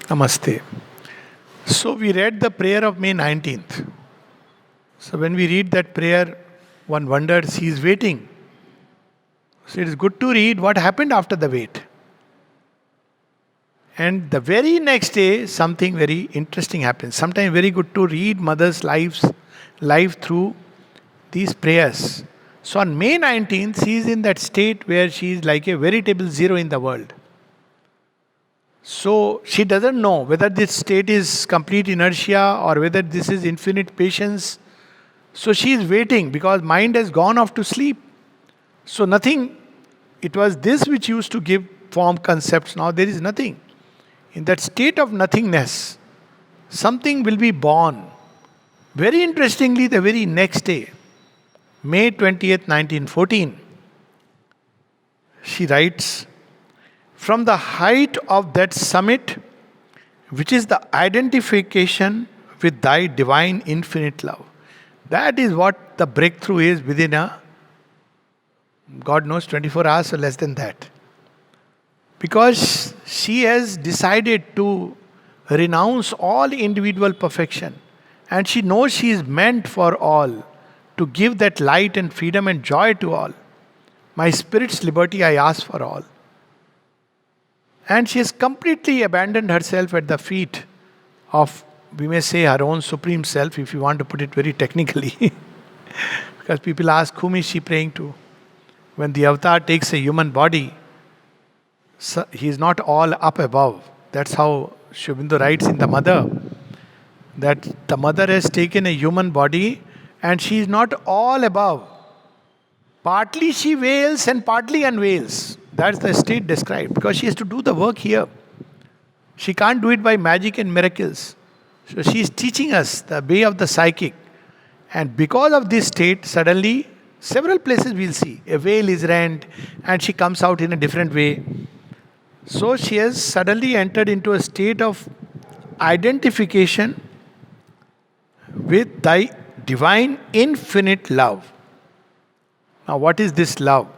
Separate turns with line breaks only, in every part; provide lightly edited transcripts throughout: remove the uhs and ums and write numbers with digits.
Namaste. So we read the prayer of May 19th. So when we read that prayer, one wonders he is waiting. So it is good to read what happened after the wait. And the very next day, something very interesting happens. Sometimes very good to read mother's life through these prayers. So on May 19th, she is in that state where she is like a veritable zero in the world. So she doesn't know whether this state is complete inertia or whether this is infinite patience. So she is waiting because mind has gone off to sleep. So nothing, it was this which used to give form concepts. Now there is nothing. In that state of nothingness, something will be born. Very interestingly, the very next day, May 20th, 1914, she writes, from the height of that summit, which is the identification with thy divine infinite love. That is what the breakthrough is within God knows, 24 hours or less than that. Because she has decided to renounce all individual perfection. And she knows she is meant for all, to give that light and freedom and joy to all. My spirit's liberty I ask for all. And she has completely abandoned herself at the feet of, we may say, her own supreme self, if you want to put it very technically. Because people ask, whom is she praying to? When the avatar takes a human body, he is not all up above. That's how Sri Aurobindo writes in the Mother, that the Mother has taken a human body and she is not all above. Partly she veils and partly unveils. That's the state described, because she has to do the work here. She can't do it by magic and miracles. So she is teaching us the way of the psychic. And because of this state, suddenly, several places we'll see, a veil is rent and she comes out in a different way. So she has suddenly entered into a state of identification with thy divine infinite love. Now what is this love?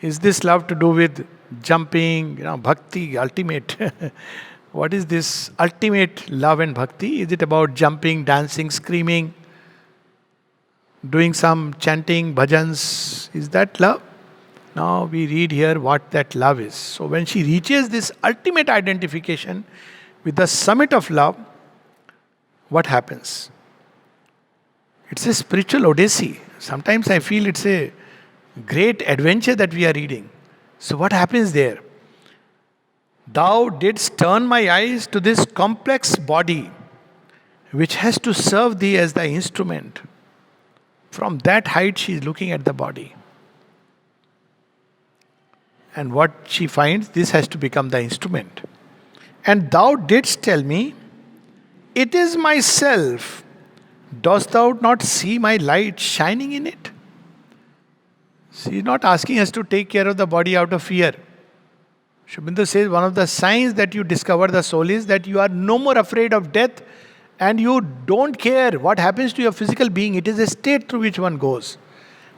Is this love to do with jumping, bhakti, ultimate? What is this ultimate love and bhakti? Is it about jumping, dancing, screaming, doing some chanting, bhajans? Is that love? Now we read here what that love is. So when she reaches this ultimate identification with the summit of love, what happens? It's a spiritual odyssey. Sometimes I feel it's a great adventure that we are reading. So what happens there? Thou didst turn my eyes to this complex body which has to serve thee as thy instrument. From that height she is looking at the body. And what she finds, this has to become the instrument. And thou didst tell me, it is myself. Dost thou not see my light shining in it? She is not asking us to take care of the body out of fear. Sri Aurobindo says one of the signs that you discover the soul is that you are no more afraid of death and you don't care what happens to your physical being. It is a state through which one goes.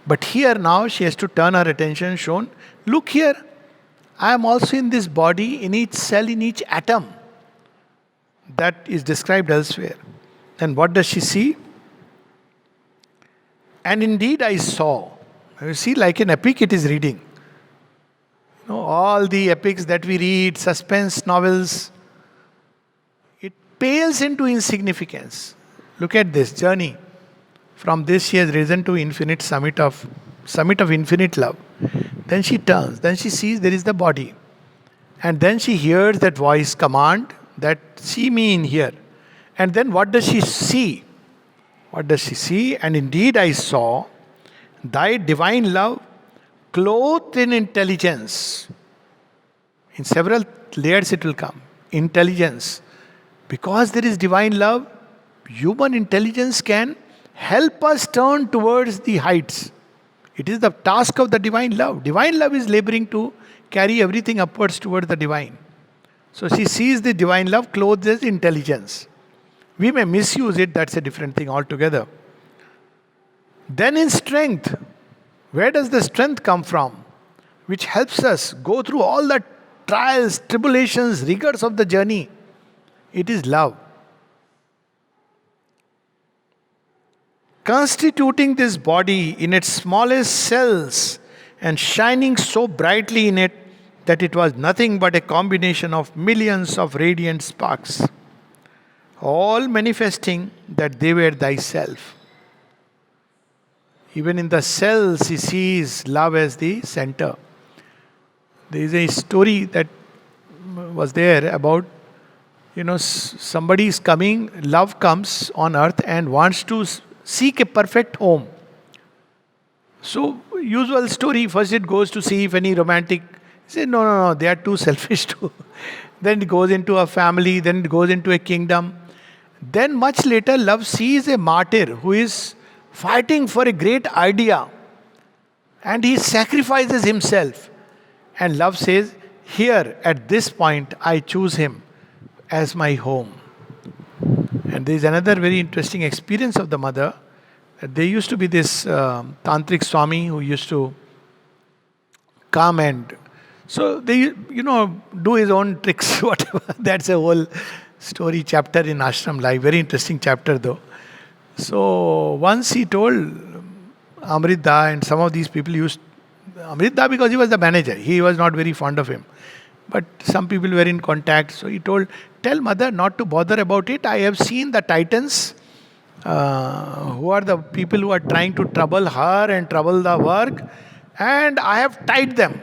But here now she has to turn her attention, shown, look here, I am also in this body, in each cell, in each atom. That is described elsewhere. And what does she see? And indeed I saw. You see, like an epic it is reading. All the epics that we read, suspense novels, it pales into insignificance. Look at this journey. From this she has risen to infinite summit of infinite love. Then she turns, then she sees there is the body. And then she hears that voice command that see me in here. And then what does she see? What does she see? And indeed I saw thy divine love clothed in intelligence. In several layers it will come. Intelligence. Because there is divine love, human intelligence can help us turn towards the heights. It is the task of the divine love. Divine love is laboring to carry everything upwards towards the divine. So she sees the divine love clothed as intelligence. We may misuse it, that's a different thing altogether. Then in strength, where does the strength come from? Which helps us go through all the trials, tribulations, rigors of the journey. It is love. Constituting this body in its smallest cells and shining so brightly in it that it was nothing but a combination of millions of radiant sparks, all manifesting that they were Thyself. Even in the cells, he sees love as the center. There is a story that was there about, somebody is coming, love comes on earth and wants to seek a perfect home. So, usual story, first it goes to see if any romantic, he said, no, they are too selfish too. Then it goes into a family, then it goes into a kingdom. Then much later, love sees a martyr who is fighting for a great idea and he sacrifices himself. And love says, here at this point, I choose him as my home. And there is another very interesting experience of the mother. There used to be this tantric Swami who used to come and so they, do his own tricks, whatever. That's a whole story chapter in ashram life. Very interesting chapter though. So once he told Amrita and some of these people used Amrita because he was the manager. He was not very fond of him. But some people were in contact. So he told, tell mother not to bother about it. I have seen the titans who are the people who are trying to trouble her and trouble the work. And I have tied them.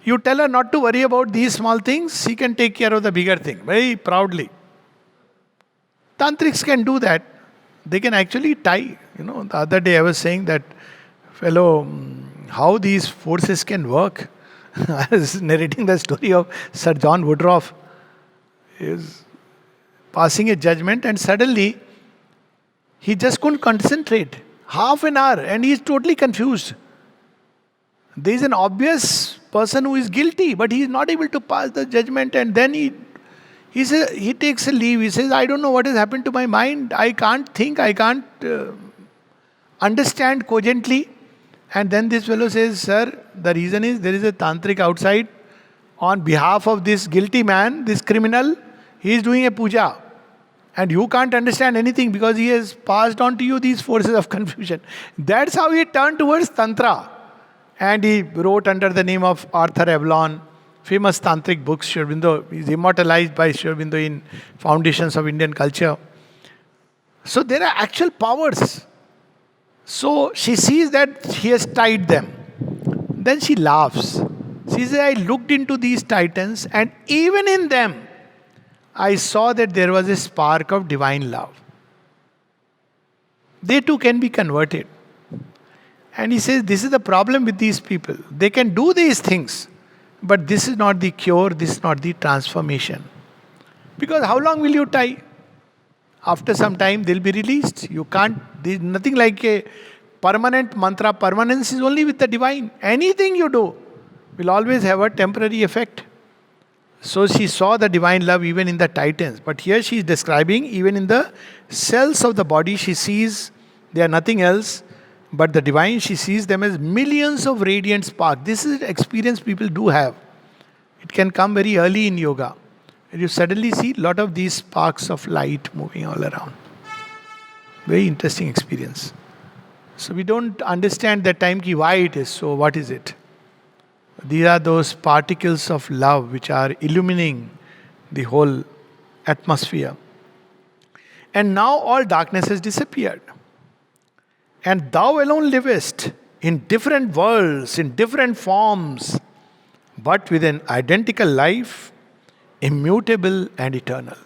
You tell her not to worry about these small things. She can take care of the bigger thing. Very proudly. Tantrics can do that. They can actually tie. The other day I was saying that, fellow, how these forces can work. I was narrating the story of Sir John Woodruff. He was passing a judgment and suddenly he just couldn't concentrate. Half an hour and he is totally confused. There is an obvious person who is guilty, but he is not able to pass the judgment, and then he says, he takes a leave. He says, I don't know what has happened to my mind. I can't think. I can't understand cogently. And then this fellow says, sir, the reason is there is a tantric outside on behalf of this guilty man, this criminal. He is doing a puja. And you can't understand anything because he has passed on to you these forces of confusion. That's how he turned towards Tantra. And he wrote under the name of Arthur Avalon, famous tantric books. Sri Aurobindo is immortalized by Sri Aurobindo in Foundations of Indian Culture. So there are actual powers. So she sees that he has tied them. Then she laughs. She says, I looked into these titans and even in them, I saw that there was a spark of divine love. They too can be converted. And he says, this is the problem with these people. They can do these things, but this is not the cure, this is not the transformation. Because how long will you tie? After some time, they'll be released. You can't, there's nothing like a permanent mantra. Permanence is only with the divine. Anything you do will always have a temporary effect. So she saw the divine love even in the titans. But here she is describing even in the cells of the body, she sees they are nothing else but the divine. She sees them as millions of radiant sparks. This is an experience people do have. It can come very early in yoga. And you suddenly see a lot of these sparks of light moving all around. Very interesting experience. So we don't understand that time ki why it is. So what is it? These are those particles of love which are illumining the whole atmosphere. And now all darkness has disappeared. And thou alone livest in different worlds, in different forms, but with an identical life, immutable and eternal.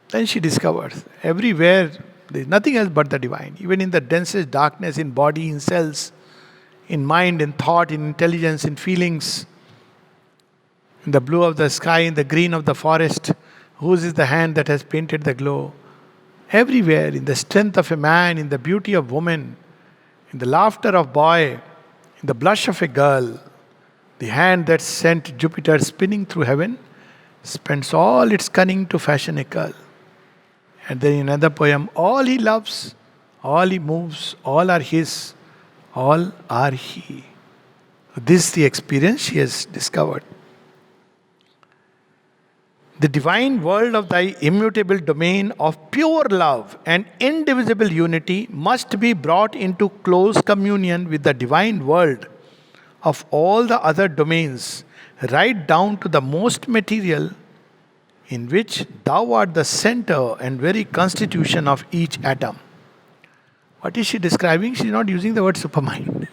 Then she discovers everywhere there is nothing else but the divine. Even in the densest darkness, in body, in cells, in mind, in thought, in intelligence, in feelings, in the blue of the sky, in the green of the forest, whose is the hand that has painted the glow? Everywhere, in the strength of a man, in the beauty of woman, in the laughter of boy, in the blush of a girl, the hand that sent Jupiter spinning through heaven spends all its cunning to fashion a curl. And then in another poem, all he loves, all he moves, all are his, all are he. This is the experience she has discovered. The divine world of thy immutable domain of pure love and indivisible unity must be brought into close communion with the divine world of all the other domains, right down to the most material, in which thou art the center and very constitution of each atom. What is she describing? She is not using the word supermind.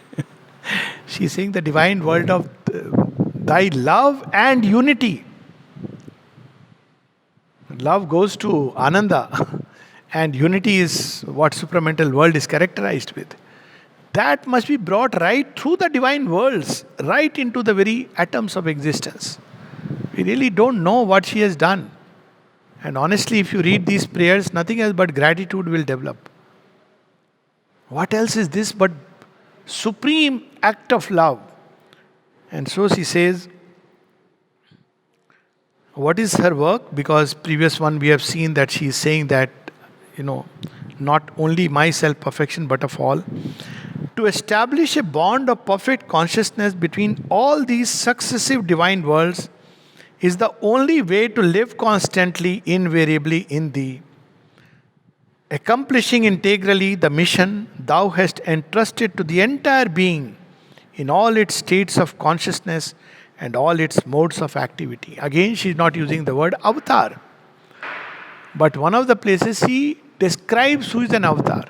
She is saying the divine world of thy love and unity. Love goes to Ananda, and unity is what supramental world is characterized with. That must be brought right through the divine worlds, right into the very atoms of existence. We really don't know what she has done. And honestly, if you read these prayers, nothing else but gratitude will develop. What else is this but supreme act of love? And so she says, what is her work? Because previous one we have seen that she is saying that, not only my self-perfection but of all. To establish a bond of perfect consciousness between all these successive divine worlds is the only way to live constantly, invariably in thee, accomplishing integrally the mission thou hast entrusted to the entire being in all its states of consciousness and all its modes of activity. Again, she is not using the word avatar. But one of the places she describes who is an avatar.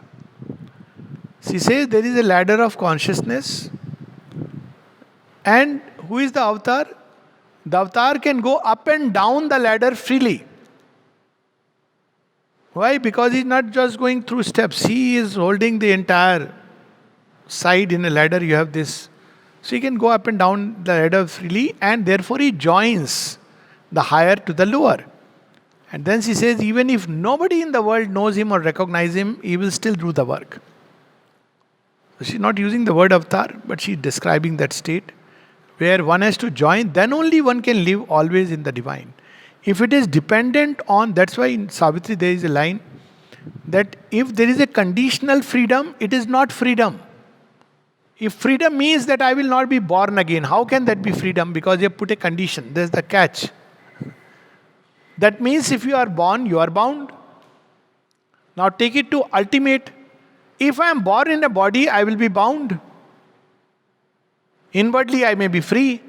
She says there is a ladder of consciousness. And who is the avatar? The avatar can go up and down the ladder freely. Why? Because he is not just going through steps. He is holding the entire side in a ladder. You have this. So he can go up and down the ladder freely, and therefore he joins the higher to the lower. And then she says, even if nobody in the world knows him or recognizes him, he will still do the work. So she's not using the word avatar, but she's describing that state where one has to join, then only one can live always in the divine. If it is dependent on, that's why in Savitri there is a line that if there is a conditional freedom, it is not freedom. If freedom means that I will not be born again, how can that be freedom? Because you have put a condition. There's the catch. That means if you are born, you are bound. Now take it to ultimate. If I am born in a body, I will be bound. Inwardly, I may be free.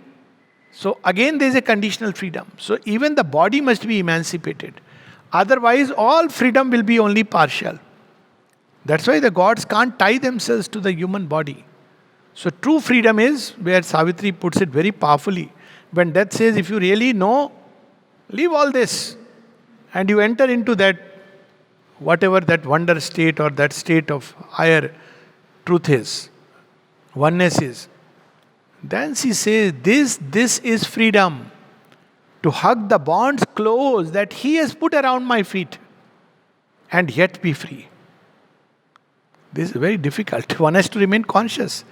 So again, there is a conditional freedom. So even the body must be emancipated. Otherwise, all freedom will be only partial. That's why the gods can't tie themselves to the human body. So true freedom is where Savitri puts it very powerfully. When death says, if you really know, leave all this. And you enter into that, whatever that wonder state or that state of higher truth is, oneness is. Then she says, this is freedom. To hug the bonds close that he has put around my feet and yet be free. This is very difficult. One has to remain conscious.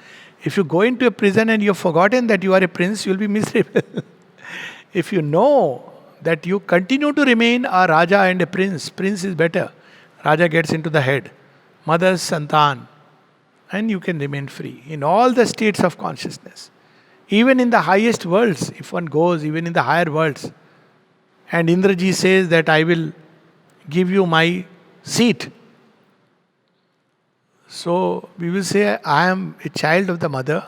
If you go into a prison and you've forgotten that you are a prince, you'll be miserable. If you know that you continue to remain a Raja and a prince is better. Raja gets into the head. Mother's Santan. And you can remain free in all the states of consciousness. Even in the highest worlds, if one goes, even in the higher worlds. And Indraji says that I will give you my seat. So we will say, I am a child of the mother.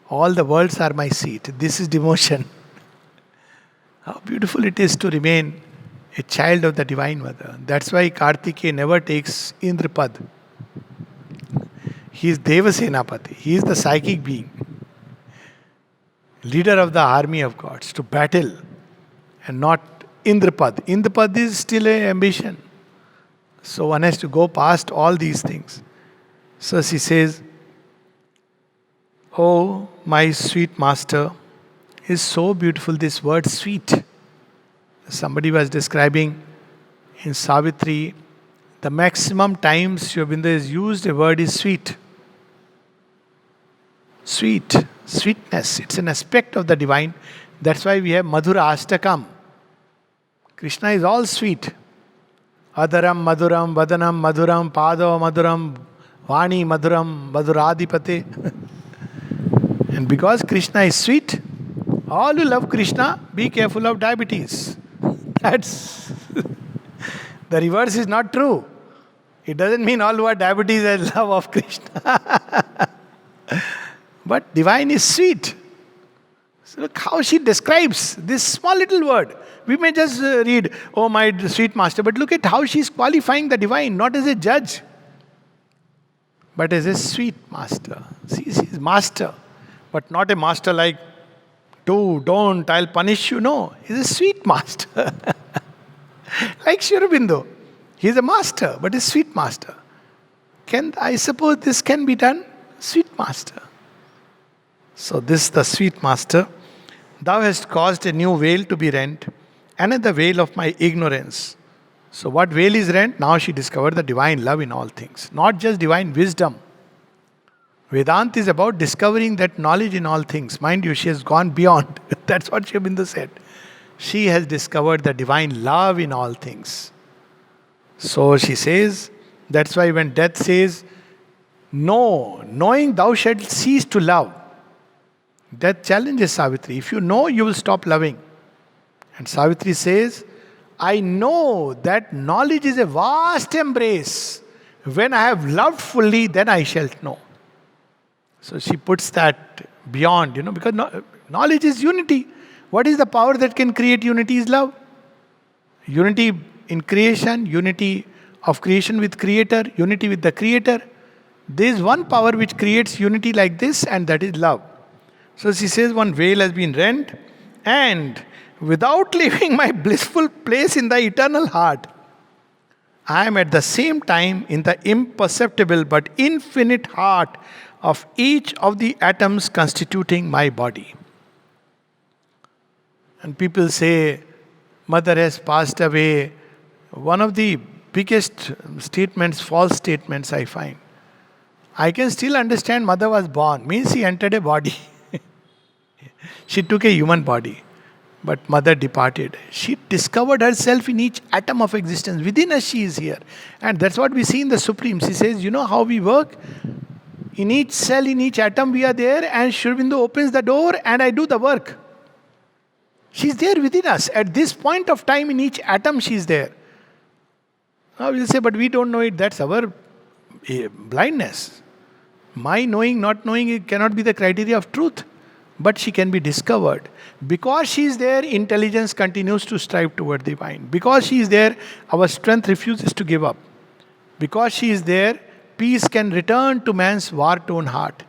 All the worlds are my seat. This is devotion. How beautiful it is to remain a child of the Divine Mother. That's why Kartikeya never takes Indrapad. He is Devasenapati. He is the psychic being. Leader of the army of gods to battle and not Indrapad. Indrapad is still an ambition. So one has to go past all these things. So she says, oh, my sweet master, is so beautiful, this word sweet. Somebody was describing in Savitri, the maximum times Sri Aurobindo has used a word is sweet. Sweet, sweetness, it's an aspect of the divine. That's why we have Madhura Ashtakam. Krishna is all sweet. Adaram Madhuram, Vadanam Madhuram, Pado Madhuram, Vani Madhuram, Madhuradipate. And because Krishna is sweet, all who love Krishna, be careful of diabetes. That's the reverse is not true. It doesn't mean all who are devotees are love of Krishna. But divine is sweet. So look how she describes this small little word. We may just read, oh my sweet master, but look at how she's qualifying the divine, not as a judge, but as a sweet master. See, she's master, but not a master like, do, don't, I'll punish you. No, he's a sweet master. Like Sri Aurobindo. He's a master, but a sweet master. I suppose this can be done? Sweet master. So this, the sweet master, thou hast caused a new veil to be rent, another veil of my ignorance. So what veil is rent? Now she discovered the divine love in all things. Not just divine wisdom. Vedanta is about discovering that knowledge in all things. Mind you, she has gone beyond. That's what Sri Aurobindo said. She has discovered the divine love in all things. So she says, that's why when death says, no, knowing thou shalt cease to love. Death challenges Savitri. If you know, you will stop loving. And Savitri says, I know that knowledge is a vast embrace. When I have loved fully, then I shall know. So she puts that beyond, because knowledge is unity. What is the power that can create unity is love. Unity in creation, unity of creation with Creator, unity with the Creator. There is one power which creates unity like this, and that is love. So she says, one veil has been rent, and without leaving my blissful place in the eternal heart, I am at the same time in the imperceptible but infinite heart of each of the atoms constituting my body. And people say, Mother has passed away. One of the biggest statements, false statements I find. I can still understand Mother was born, means she entered a body. She took a human body. But Mother departed. She discovered herself in each atom of existence. Within us she is here. And that's what we see in the Supreme. She says, you know how we work? In each cell, in each atom we are there, and Sri Aurobindo opens the door and I do the work. She's there within us. At this point of time, in each atom she is there. Now we'll say, but we don't know it. That's our blindness. My knowing, not knowing, it cannot be the criteria of truth. But she can be discovered. Because she is there, intelligence continues to strive toward divine. Because she is there, our strength refuses to give up. Because she is there, peace can return to man's war-torn heart.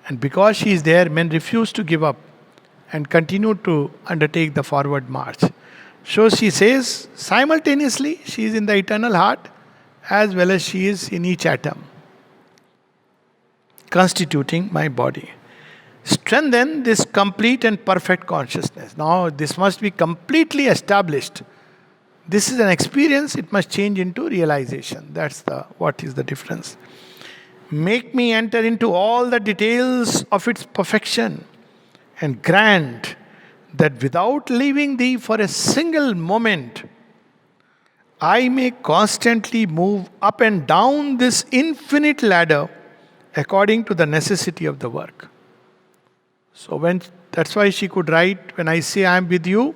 And because she is there, men refuse to give up and continue to undertake the forward march. So she says, simultaneously, she is in the eternal heart as well as she is in each atom, constituting my body. Strengthen this complete and perfect consciousness. Now, this must be completely established. This is an experience, it must change into realization. That's what is the difference. Make me enter into all the details of its perfection, and grant that without leaving thee for a single moment, I may constantly move up and down this infinite ladder according to the necessity of the work. So that's why she could write, when I say I am with you,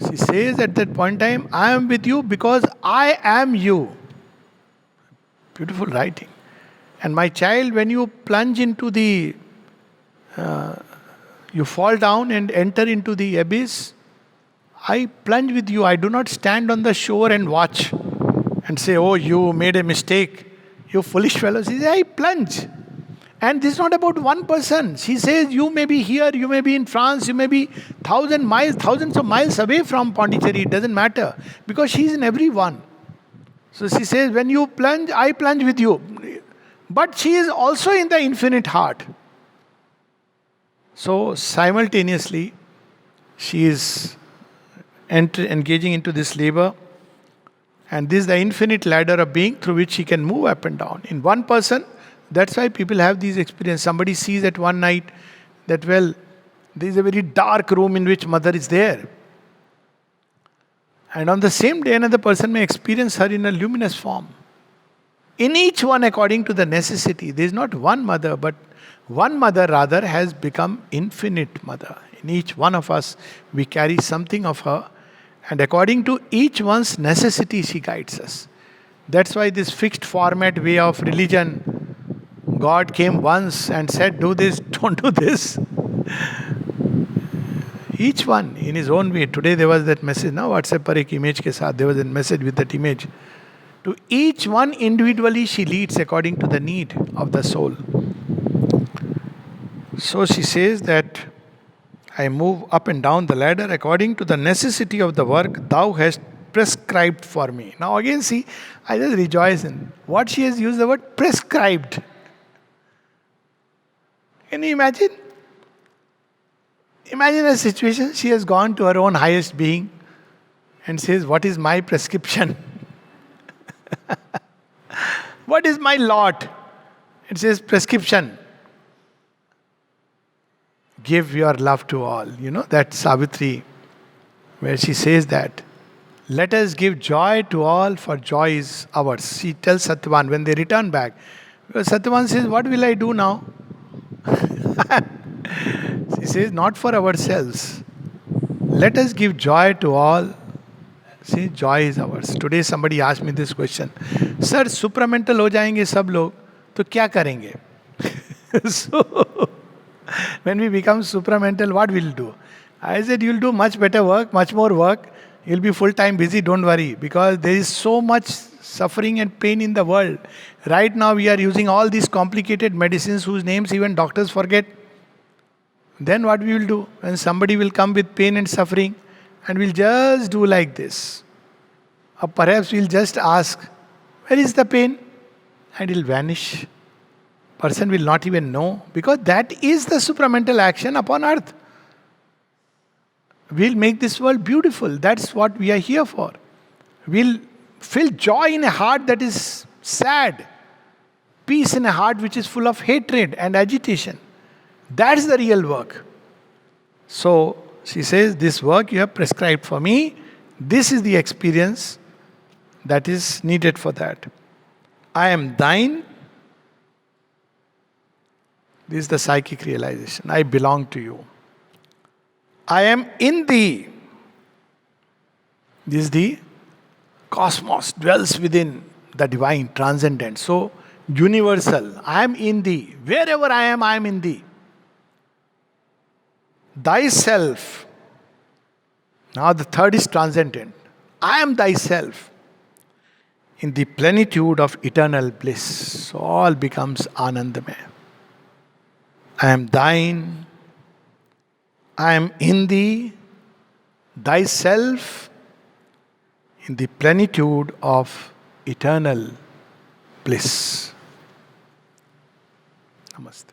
she says at that point in time, I am with you because I am you. Beautiful writing. And my child, when you plunge into the, you fall down and enter into the abyss, I plunge with you. I do not stand on the shore and watch and say, oh, you made a mistake. You foolish fellow. She says, I plunge. And this is not about one person. She says, you may be here, you may be in France, you may be thousands of miles away from Pondicherry. It doesn't matter. Because she is in everyone. So she says, when you plunge, I plunge with you. But she is also in the infinite heart. So simultaneously, she is engaging into this labor. And this is the infinite ladder of being through which she can move up and down. In one person, that's why people have these experiences. Somebody sees at one night that, well, there is a very dark room in which Mother is there. And on the same day, another person may experience her in a luminous form. In each one, according to the necessity, there is not one mother, but one mother rather has become infinite mother, In each one of us, we carry something of her, and according to each one's necessity, she guides us. That's why this fixed format way of religion, God came once and said, do this, don't do this. Each one in his own way. Today there was that message, now WhatsApp par ek image ke saath, there was a message with that image. To each one individually she leads according to the need of the soul. So she says that I move up and down the ladder according to the necessity of the work thou hast prescribed for me. Now again see, I just rejoice in what she has used the word prescribed. Can you imagine? Imagine a situation, she has gone to her own highest being and says, what is my prescription? What is my lot? It says prescription. Give your love to all. You know that Savitri, where she says that, let us give joy to all, for joy is ours. She tells Satyavan when they return back. Because Satyavan says, what will I do now? She says, not for ourselves. Let us give joy to all. See, joy is ours. Today somebody asked me this question. Sir, supramental हो जाएंगे सब लोग, तो क्या करेंगे? So, when we become supramental, what will do? I said, you'll do much better work, much more work. You'll be full-time busy, don't worry. Because there is so much suffering and pain in the world. Right now we are using all these complicated medicines whose names even doctors forget. Then what we will do? When somebody will come with pain and suffering, and we'll just do like this. Or perhaps we'll just ask, where is the pain? And it'll vanish. Person will not even know, because that is the supramental action upon earth. We'll make this world beautiful. That's what we are here for. We'll feel joy in a heart that is sad, peace in a heart which is full of hatred and agitation. That's the real work. So she says, this work you have prescribed for me, this is the experience that is needed for that. I am thine. This is the psychic realization. I belong to you. I am in thee. This is the cosmos, dwells within the divine, transcendent. So, universal. I am in thee. Wherever I am in thee. Thyself. Now the third is transcendent. I am thyself. In the plenitude of eternal bliss. So all becomes Anandamaya. I am thine. I am in thee. Thyself. In the plenitude of eternal bliss. Namaste.